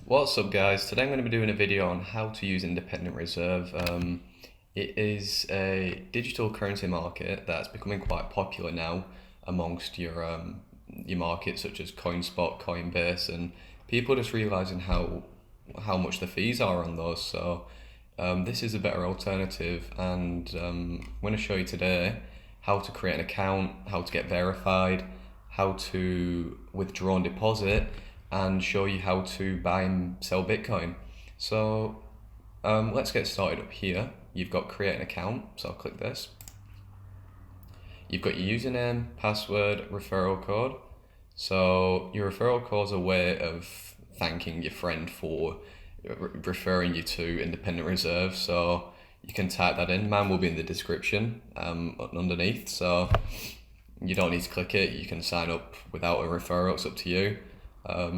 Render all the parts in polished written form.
What's up guys? Today I'm going to be doing a video on how to use Independent Reserve. It is a digital currency market that's becoming quite popular now amongst your markets such as Coinspot, Coinbase, and people are just realizing how much the fees are on those. So this is a better alternative, and I'm going to show you today how to create an account, how to get verified, how to withdraw and deposit, and show you how to buy and sell Bitcoin. So let's get started up here. You've got create an account, so I'll click this. You've got your username, password, referral code. So your referral code is a way of thanking your friend for referring you to Independent Reserve. So you can type that in. Mine will be in the description underneath. So you don't need to click it. You can sign up without a referral. It's up to you.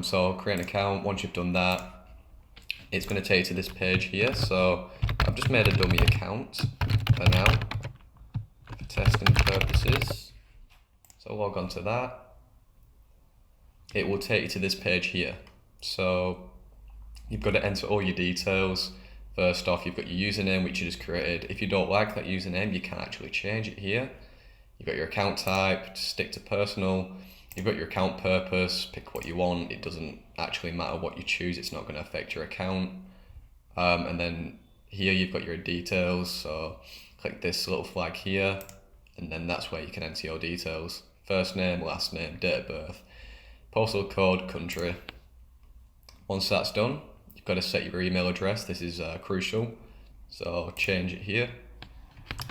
So create an account. Once you've done that, it's going to take you to this page here. So I've just made a dummy account for now, for testing purposes. So log on to that. It will take you to this page here. So you've got to enter all your details. First off, you've got your username, which you just created. If you don't like that username, you can actually change it here. You've got your account type, stick to personal. You've got your account purpose, pick what you want. It doesn't actually matter what you choose. It's not going to affect your account. And then here you've got your details. So click this little flag here, and then that's where you can enter your details. First name, last name, date of birth, postal code, country. Once that's done, you've got to set your email address. This is crucial. So change it here.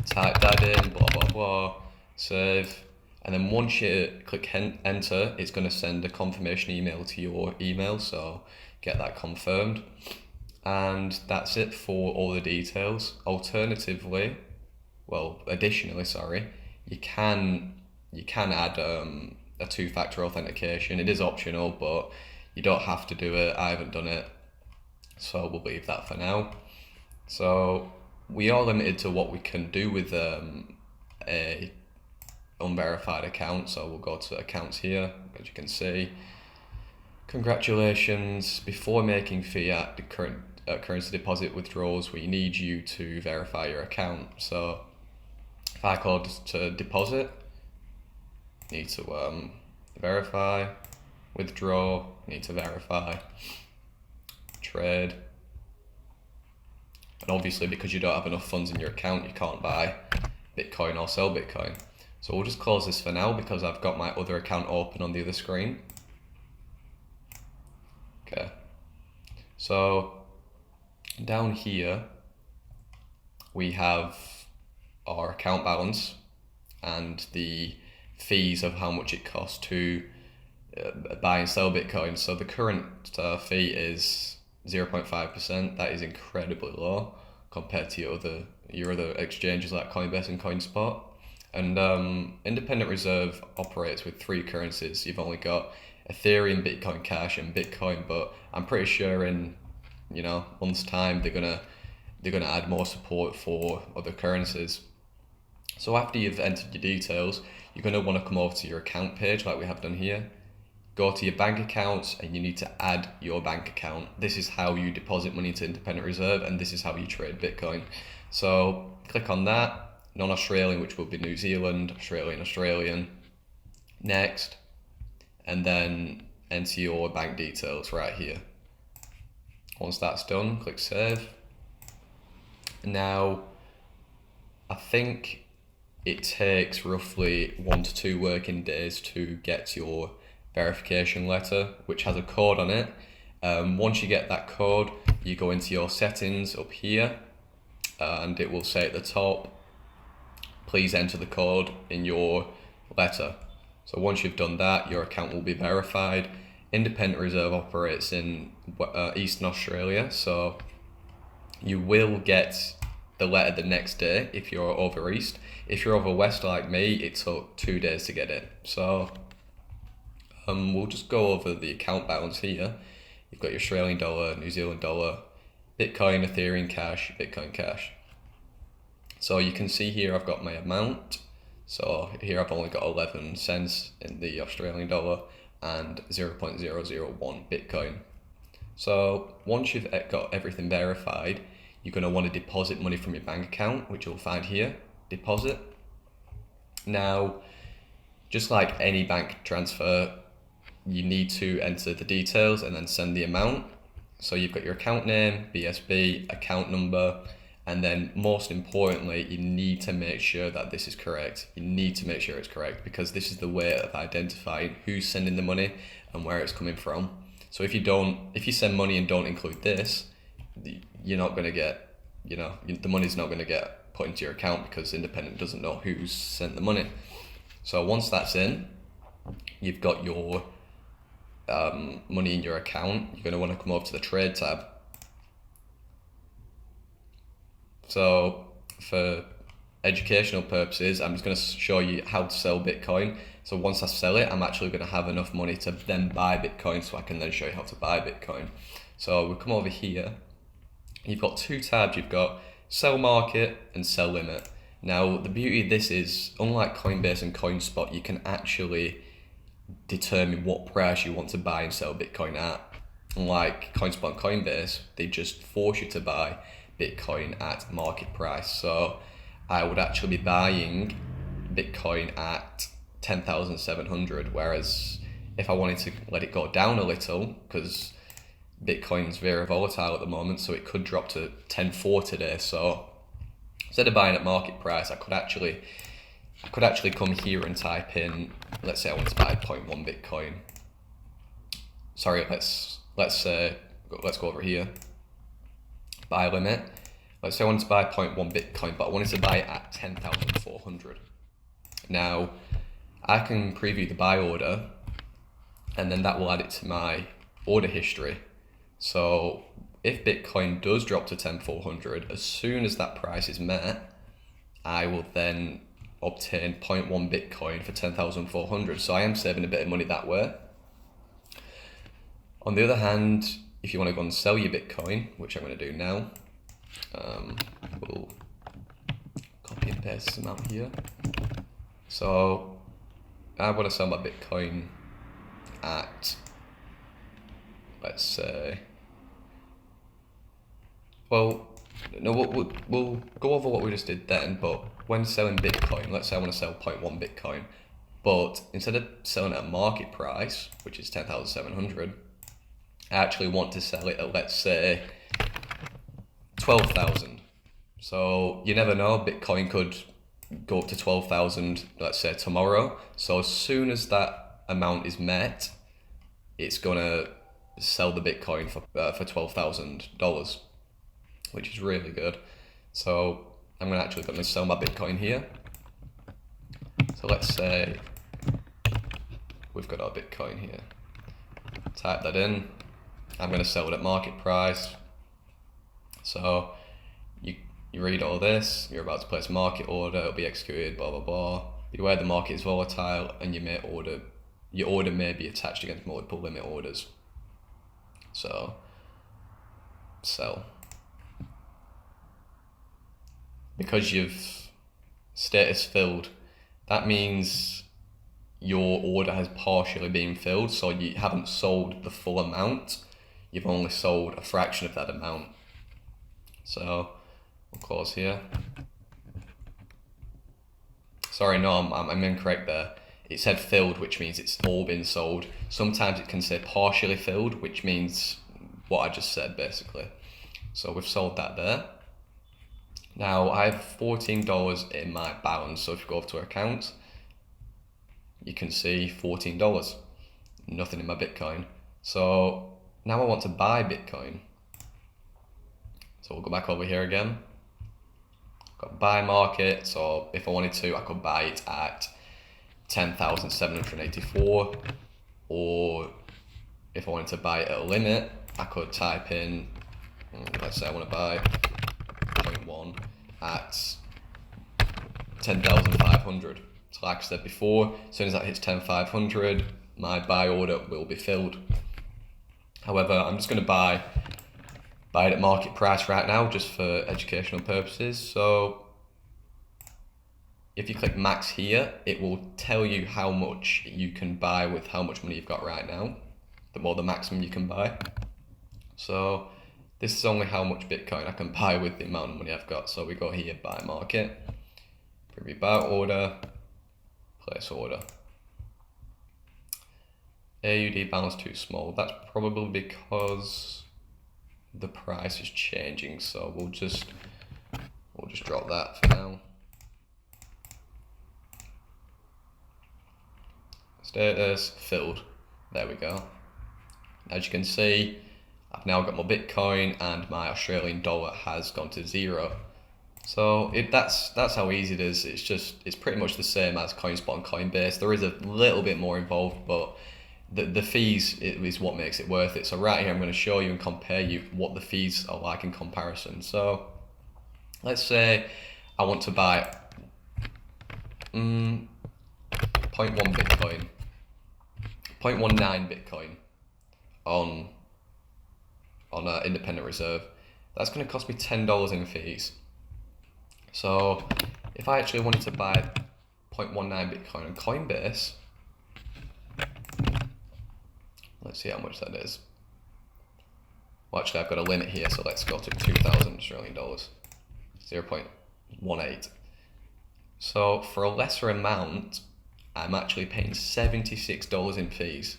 Type that in, blah, blah, blah, save. And then once you click enter, it's going to send a confirmation email to your email, so get that confirmed. And that's it for all the details. Additionally, sorry, you can add a two-factor authentication. It is optional, but you don't have to do it. I haven't done it, so we'll leave that for now. So we are limited to what we can do with a unverified account, so we'll go to accounts here. As you can see, congratulations, before making fiat currency deposit withdrawals, we need you to verify your account. So if I call to deposit, need to verify, withdraw, need to verify, trade, and obviously because you don't have enough funds in your account, you can't buy Bitcoin or sell Bitcoin. So we'll just close this for now because I've got my other account open on the other screen. Okay. So down here, we have our account balance and the fees of how much it costs to buy and sell Bitcoin. So the current fee is 0.5%. That is incredibly low compared to your other exchanges like Coinbase and Coinspot. And Independent Reserve operates with three currencies. You've only got Ethereum, Bitcoin Cash, and Bitcoin. But I'm pretty sure in months' time they're gonna add more support for other currencies. So after you've entered your details, you're gonna want to come over to your account page like we have done here. Go to your bank accounts, and you need to add your bank account. This is how you deposit money to Independent Reserve, and this is how you trade Bitcoin. So click on that. Non-Australian, which will be New Zealand, Australian, next, and then enter your bank details right here. Once that's done, click save. Now, I think it takes roughly 1 to 2 working days to get your verification letter, which has a code on it. Once you get that code, you go into your settings up here, and it will say at the top, please enter the code in your letter. So once you've done that, your account will be verified. Independent Reserve operates in Eastern Australia, so you will get the letter the next day if you're over East. If you're over West like me, it took 2 days to get it. So we'll just go over the account balance here. You've got your Australian dollar, New Zealand dollar, Bitcoin, Ethereum Cash, Bitcoin Cash. So you can see here I've got my amount. So here I've only got 11 cents in the Australian dollar and 0.001 Bitcoin. So once you've got everything verified, you're going to want to deposit money from your bank account, which you'll find here, deposit. Now, just like any bank transfer, you need to enter the details and then send the amount. So you've got your account name, BSB, account number, and then most importantly, you need to make sure that this is correct. You need to make sure it's correct because this is the way of identifying who's sending the money and where it's coming from. So if you send money and don't include this, you're not going to get, the money's not going to get put into your account because Independent doesn't know who's sent the money. So once that's in, you've got your money in your account. You're going to want to come over to the trade tab. So for educational purposes, I'm just going to show you how to sell Bitcoin. So once I sell it, I'm actually going to have enough money to then buy Bitcoin, so I can then show you how to buy Bitcoin. So we'll come over here. You've got two tabs. You've got sell market and sell limit. Now, the beauty of this is, unlike Coinbase and Coinspot, you can actually determine what price you want to buy and sell Bitcoin at. Unlike Coinspot and Coinbase, they just force you to buy Bitcoin at market price. So I would actually be buying Bitcoin at 10,700, whereas if I wanted to let it go down a little, because Bitcoin's very volatile at the moment, so it could drop to 10.4 today. So instead of buying at market price, I could actually come here and type in, let's say I want to buy 0.1 Bitcoin. Sorry, let's go over here. Buy limit. Let's say I wanted to buy 0.1 Bitcoin, but I wanted to buy it at 10,400. Now, I can preview the buy order, and then that will add it to my order history. So if Bitcoin does drop to 10,400, as soon as that price is met, I will then obtain 0.1 Bitcoin for 10,400. So I am saving a bit of money that way. On the other hand, if you want to go and sell your Bitcoin, which I'm going to do now, we'll copy and paste this amount here. So I want to sell my Bitcoin at, let's say, well, no, we'll go over what we just did then, but when selling Bitcoin, let's say I want to sell 0.1 Bitcoin, but instead of selling at a market price, which is 10,700, I actually want to sell it at, let's say, 12,000. So you never know, Bitcoin could go up to 12,000, let's say tomorrow. So as soon as that amount is met, it's gonna sell the Bitcoin for $12,000, which is really good. So I'm gonna sell my Bitcoin here. So let's say we've got our Bitcoin here. Type that in. I'm going to sell it at market price. So you read all this, you're about to place a market order, it'll be executed, blah, blah, blah. Beware the market is volatile and your order may be attached against multiple limit orders. So, sell. Because you've status filled, that means your order has partially been filled, so you haven't sold the full amount. You've only sold a fraction of that amount. So we'll close here. Sorry, no, I'm incorrect there. It said filled, which means it's all been sold. Sometimes it can say partially filled, which means what I just said, basically. So we've sold that there. Now I have $14 in my balance, so if you go over to account, you can see $14, nothing in my Bitcoin. So now I want to buy Bitcoin. So we'll go back over here again. Got buy market, so if I wanted to, I could buy it at 10,784, or if I wanted to buy it at a limit, I could type in, let's say I want to buy 0.1 at 10,500. So like I said before, as soon as that hits 10,500, my buy order will be filled. However, I'm just going to buy it at market price right now, just for educational purposes. So if you click max here, it will tell you how much you can buy with how much money you've got right now, the maximum you can buy. So this is only how much Bitcoin I can buy with the amount of money I've got. So we go here, buy market, preview buy order, place order. AUD balance too small. That's probably because the price is changing. So we'll just drop that for now. Status filled. There we go. As you can see, I've now got my Bitcoin and my Australian dollar has gone to zero. So that's how easy it is. It's pretty much the same as Coinspot and Coinbase. There is a little bit more involved, but the fees is what makes it worth it. So right here, I'm going to show you and compare you what the fees are like in comparison. So let's say I want to buy 0.1 Bitcoin, 0.19 Bitcoin on Independent Reserve. That's going to cost me $10 in fees. So if I actually wanted to buy 0.19 Bitcoin on Coinbase, let's see how much that is. Well, actually, I've got a limit here, so let's go to 2,000 Australian dollars, 0.18. So for a lesser amount, I'm actually paying $76 in fees.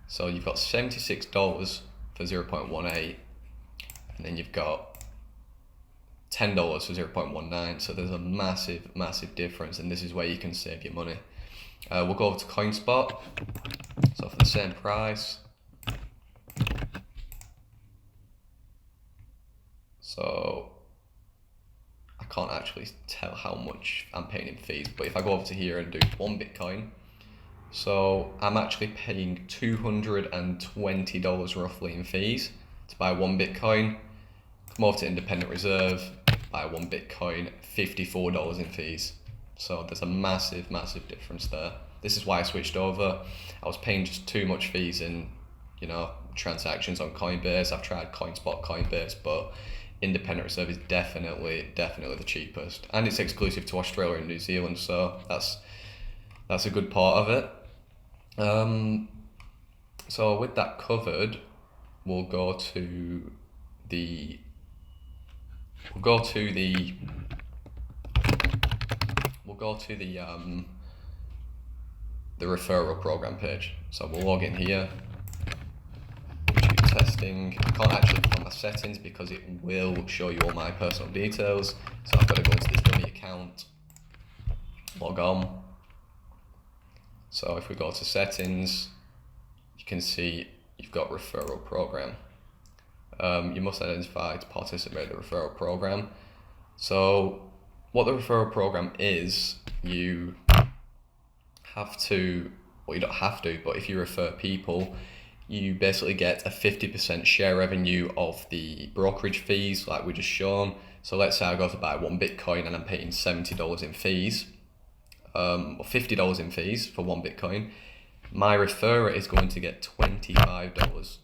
So you've got $76 for 0.18, and then you've got $10 for 0.19. So there's a massive difference, and this is where you can save your money. We'll go over to Coinspot. So for the same price, so I can't actually tell how much I'm paying in fees, but if I go over to here and do 1 Bitcoin, so I'm actually paying $220 roughly in fees to buy 1 Bitcoin. Come over to Independent Reserve, buy 1 Bitcoin, $54 in fees. So there's a massive difference there. This is why I switched over. I was paying just too much fees in, transactions on Coinbase. I've tried Coinspot, Coinbase, but Independent Reserve is definitely the cheapest, and it's exclusive to Australia and New Zealand. So that's a good part of it. So with that covered, we'll go to the referral program page. So we'll log in here, YouTube testing. I can't actually click on my settings because it will show you all my personal details. So I've got to go into this dummy account, log on. So if we go to settings, you can see you've got referral program. You must identify to participate in the referral program. So what the referral program is, you have to, well, you don't have to, but if you refer people, you basically get a 50% share revenue of the brokerage fees like we just shown. So let's say I go to buy 1 Bitcoin and I'm paying $70 in fees, or $50 in fees for 1 Bitcoin. My referrer is going to get $25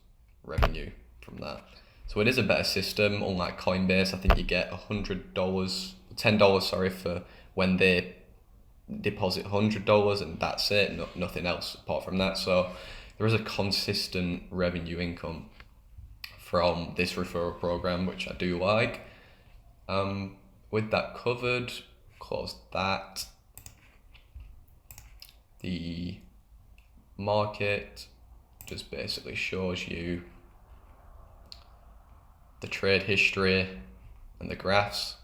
revenue from that. So it is a better system. Unlike Coinbase, I think you get $10 for when they deposit $100, and that's it, nothing else apart from that. So there is a consistent revenue income from this referral program, which I do like. With that covered, close that. The market just basically shows you the trade history and the graphs.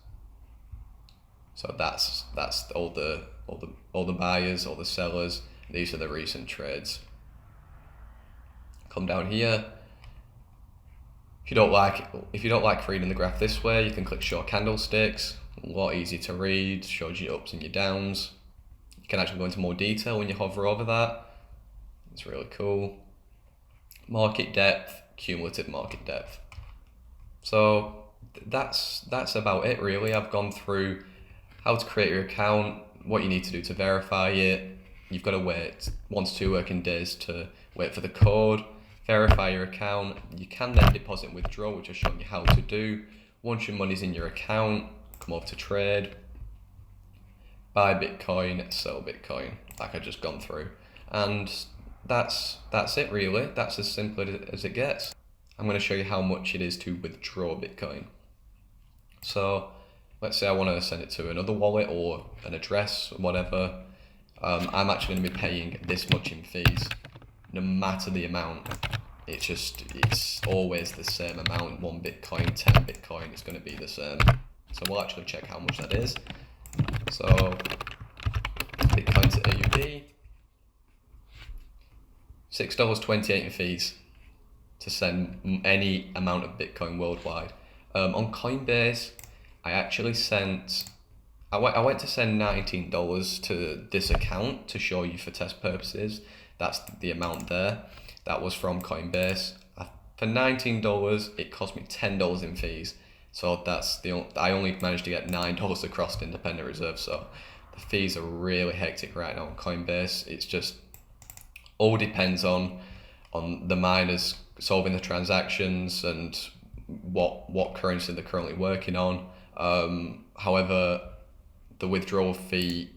So that's all the buyers, all the sellers. These are the recent trades. Come down here. If you don't like reading the graph this way, you can click show candlesticks. A lot easier to read. Shows your ups and your downs. You can actually go into more detail when you hover over that. It's really cool. Market depth, cumulative market depth. So that's about it really. I've gone through how to create your account, what you need to do to verify it. You've got to wait 1 to 2 working days to wait for the code, verify your account. You can then deposit and withdraw, which I've shown you how to do. Once your money's in your account, come over to trade, buy Bitcoin, sell Bitcoin, like I've just gone through. And that's it really. That's as simple as it gets. I'm going to show you how much it is to withdraw Bitcoin. So let's say I want to send it to another wallet or an address, whatever. I'm actually going to be paying this much in fees, no matter the amount. It's always the same amount. 1 Bitcoin, 10 Bitcoin, it's going to be the same. So we'll actually check how much that is. So Bitcoin to AUD, $6.28 in fees to send any amount of Bitcoin worldwide. On Coinbase, I actually I went to send $19 to this account to show you for test purposes. That's the amount there. That was from Coinbase. For $19, it cost me $10 in fees. So I only managed to get $9 across to Independent Reserve. So the fees are really hectic right now on Coinbase. It's just all depends on the miners solving the transactions and what currency they're currently working on. However, the withdrawal fee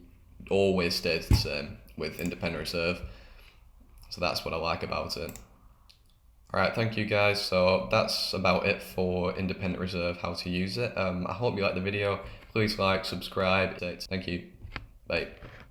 always stays the same with Independent Reserve. So that's what I like about it. Alright, thank you guys. So that's about it for Independent Reserve, how to use it. I hope you liked the video. Please like, subscribe. Thank you. Bye.